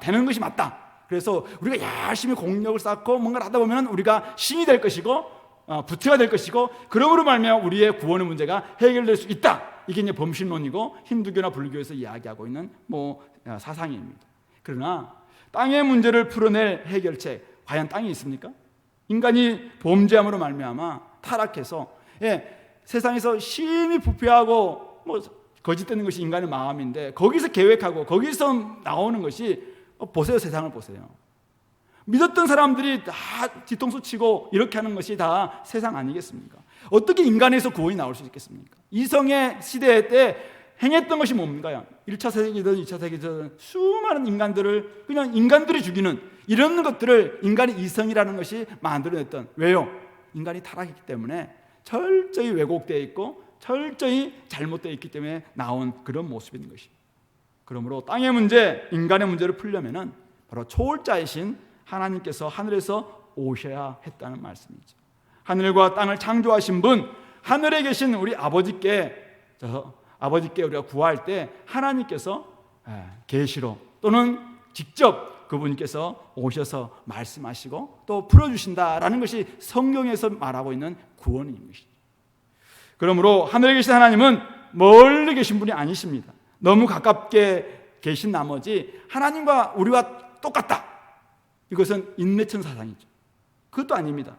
되는 것이 맞다. 그래서 우리가 열심히 공력을 쌓고 뭔가를 하다 보면 우리가 신이 될 것이고 부처가 될 것이고, 그러므로 말미암아 우리의 구원의 문제가 해결될 수 있다. 이게 이제 범신론이고 힌두교나 불교에서 이야기하고 있는 사상입니다. 그러나 땅의 문제를 풀어낼 해결책, 과연 땅이 있습니까? 인간이 범죄함으로 말미암아 타락해서 세상에서 심히 부패하고 거짓되는 것이 인간의 마음인데, 거기서 계획하고 거기서 나오는 것이 보세요. 세상을 보세요. 믿었던 사람들이 다 뒤통수 치고 이렇게 하는 것이 다 세상 아니겠습니까? 어떻게 인간에서 구원이 나올 수 있겠습니까? 이성의 시대 때 행했던 것이 뭡니까? 1차 세계든 2차 세계든 수많은 인간들을 그냥 인간들이 죽이는 이런 것들을 인간의 이성이라는 것이 만들어냈던, 왜요? 인간이 타락했기 때문에 철저히 왜곡되어 있고 철저히 잘못되어 있기 때문에 나온 그런 모습인 것입니다. 그러므로 땅의 문제, 인간의 문제를 풀려면은 바로 초월자이신 하나님께서 하늘에서 오셔야 했다는 말씀이죠. 하늘과 땅을 창조하신 분, 하늘에 계신 우리 아버지께 우리가 구할 때 하나님께서 계시로 또는 직접 그분께서 오셔서 말씀하시고 또 풀어주신다라는 것이 성경에서 말하고 있는 구원인 것이죠. 그러므로 하늘에 계신 하나님은 멀리 계신 분이 아니십니다. 너무 가깝게 계신 나머지 하나님과 우리와 똑같다. 이것은 인내천 사상이죠. 그것도 아닙니다.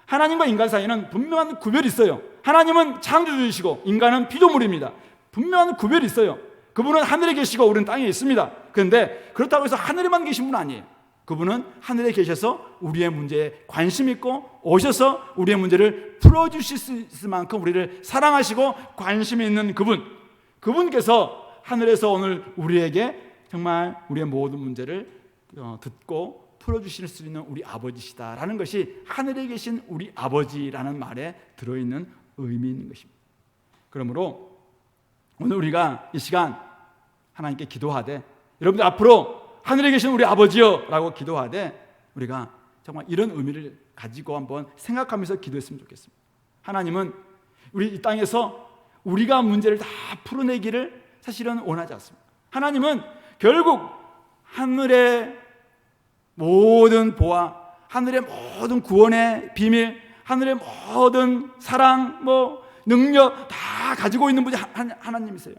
하나님과 인간 사이에는 분명한 구별이 있어요. 하나님은 창조주이시고 인간은 피조물입니다. 분명한 구별이 있어요. 그분은 하늘에 계시고 우리는 땅에 있습니다. 그런데 그렇다고 해서 하늘에만 계신 분은 아니에요. 그분은 하늘에 계셔서 우리의 문제에 관심 있고 오셔서 우리의 문제를 풀어주실 수 있을 만큼 우리를 사랑하시고 관심이 있는 그분께서 하늘에서 오늘 우리에게 정말 우리의 모든 문제를 듣고 풀어주실 수 있는 우리 아버지시다라는 것이 하늘에 계신 우리 아버지라는 말에 들어있는 의미 있는 것입니다. 그러므로 오늘 우리가 이 시간 하나님께 기도하되, 여러분들 앞으로 하늘에 계신 우리 아버지여 라고 기도하되 우리가 정말 이런 의미를 가지고 한번 생각하면서 기도했으면 좋겠습니다. 하나님은 우리 이 땅에서 우리가 문제를 다 풀어내기를 사실은 원하지 않습니다. 하나님은 결국 하늘의 모든 보화, 하늘의 모든 구원의 비밀, 하늘의 모든 사랑, 능력 다 가지고 있는 분이 하나님이세요.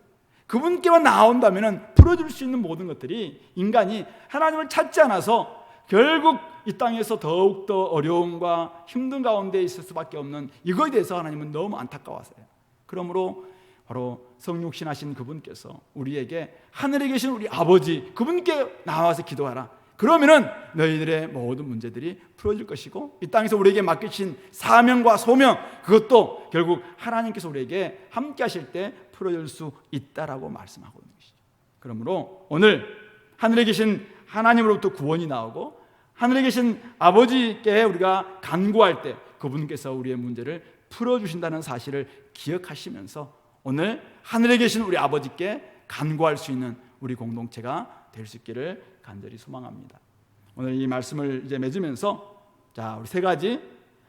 그분께만 나온다면 풀어줄 수 있는 모든 것들이, 인간이 하나님을 찾지 않아서 결국 이 땅에서 더욱더 어려움과 힘든 가운데 있을 수밖에 없는 이거에 대해서 하나님은 너무 안타까워하세요. 그러므로 바로 성육신하신 그분께서 우리에게 하늘에 계신 우리 아버지, 그분께 나와서 기도하라. 그러면은 너희들의 모든 문제들이 풀어질 것이고, 이 땅에서 우리에게 맡기신 사명과 소명, 그것도 결국 하나님께서 우리에게 함께 하실 때 풀어질 수 있다라고 말씀하고 있는 것이죠. 그러므로 오늘 하늘에 계신 하나님으로부터 구원이 나오고 하늘에 계신 아버지께 우리가 간구할 때 그분께서 우리의 문제를 풀어주신다는 사실을 기억하시면서 오늘 하늘에 계신 우리 아버지께 간구할 수 있는 우리 공동체가 될 수 있기를 간절히 소망합니다. 오늘 이 말씀을 이제 맺으면서 우리 세 가지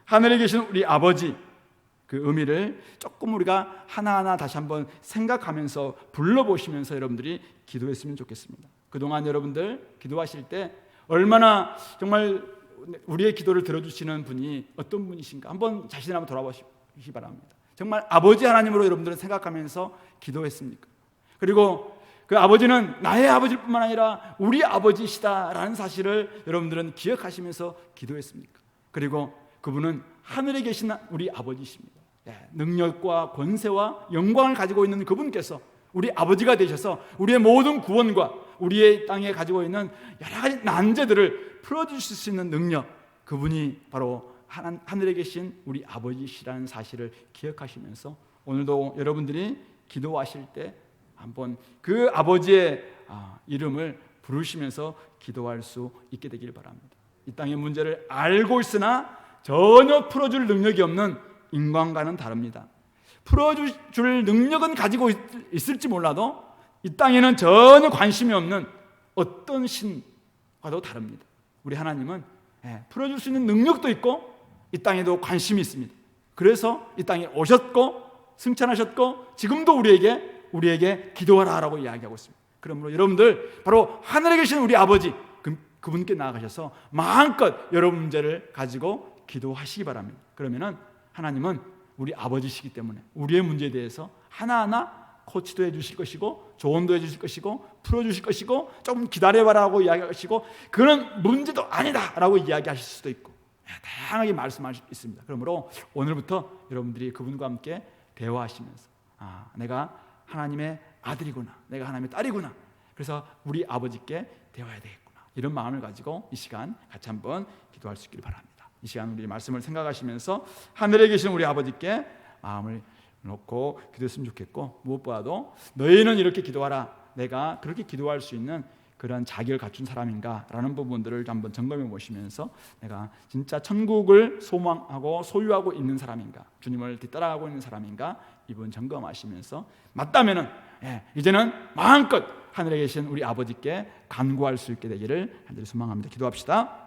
하늘에 계신 우리 아버지, 그 의미를 조금 우리가 하나하나 다시 한번 생각하면서 불러보시면서 여러분들이 기도했으면 좋겠습니다. 그동안 여러분들 기도하실 때 얼마나 정말 우리의 기도를 들어주시는 분이 어떤 분이신가 한번 자신을 한번 돌아보시기 바랍니다. 정말 아버지 하나님으로 여러분들은 생각하면서 기도했습니까? 그리고 그 아버지는 나의 아버지일 뿐만 아니라 우리 아버지시다라는 사실을 여러분들은 기억하시면서 기도했습니까? 그리고 그분은 하늘에 계신 우리 아버지십니다. 능력과 권세와 영광을 가지고 있는 그분께서 우리 아버지가 되셔서 우리의 모든 구원과 우리의 땅에 가지고 있는 여러 가지 난제들을 풀어주실 수 있는 능력, 그분이 바로 하늘에 계신 우리 아버지시라는 사실을 기억하시면서 오늘도 여러분들이 기도하실 때 한번 그 아버지의 이름을 부르시면서 기도할 수 있게 되길 바랍니다. 이 땅의 문제를 알고 있으나 전혀 풀어줄 능력이 없는 인간과는 다릅니다. 풀어줄 능력은 가지고 있을지 몰라도 이 땅에는 전혀 관심이 없는 어떤 신과도 다릅니다. 우리 하나님은 풀어줄 수 있는 능력도 있고 이 땅에도 관심이 있습니다. 그래서 이 땅에 오셨고 승천하셨고 지금도 우리에게 기도하라라고 이야기하고 있습니다. 그러므로 여러분들 바로 하늘에 계신 우리 아버지, 그분께 나아가셔서 마음껏 여러분 문제를 가지고 기도하시기 바랍니다. 그러면은 하나님은 우리 아버지시기 때문에 우리의 문제에 대해서 하나하나 코치도 해주실 것이고 조언도 해주실 것이고 풀어주실 것이고 조금 기다려봐라고 이야기하시고 그런 문제도 아니다라고 이야기하실 수도 있고 다양하게 말씀하실 수 있습니다. 그러므로 오늘부터 여러분들이 그분과 함께 대화하시면서 내가 하나님의 아들이구나, 내가 하나님의 딸이구나, 그래서 우리 아버지께 대화해야 되겠구나, 이런 마음을 가지고 이 시간 같이 한번 기도할 수 있기를 바랍니다. 이 시간 우리 말씀을 생각하시면서 하늘에 계신 우리 아버지께 마음을 놓고 기도했으면 좋겠고, 무엇보다도 너희는 이렇게 기도하라, 내가 그렇게 기도할 수 있는 그런 자격을 갖춘 사람인가 라는 부분들을 한번 점검해 보시면서 내가 진짜 천국을 소망하고 소유하고 있는 사람인가, 주님을 뒤따라가고 있는 사람인가, 이분 점검하시면서 맞다면은 이제는 마음껏 하늘에 계신 우리 아버지께 간구할 수 있게 되기를 간절히 소망합니다. 기도합시다.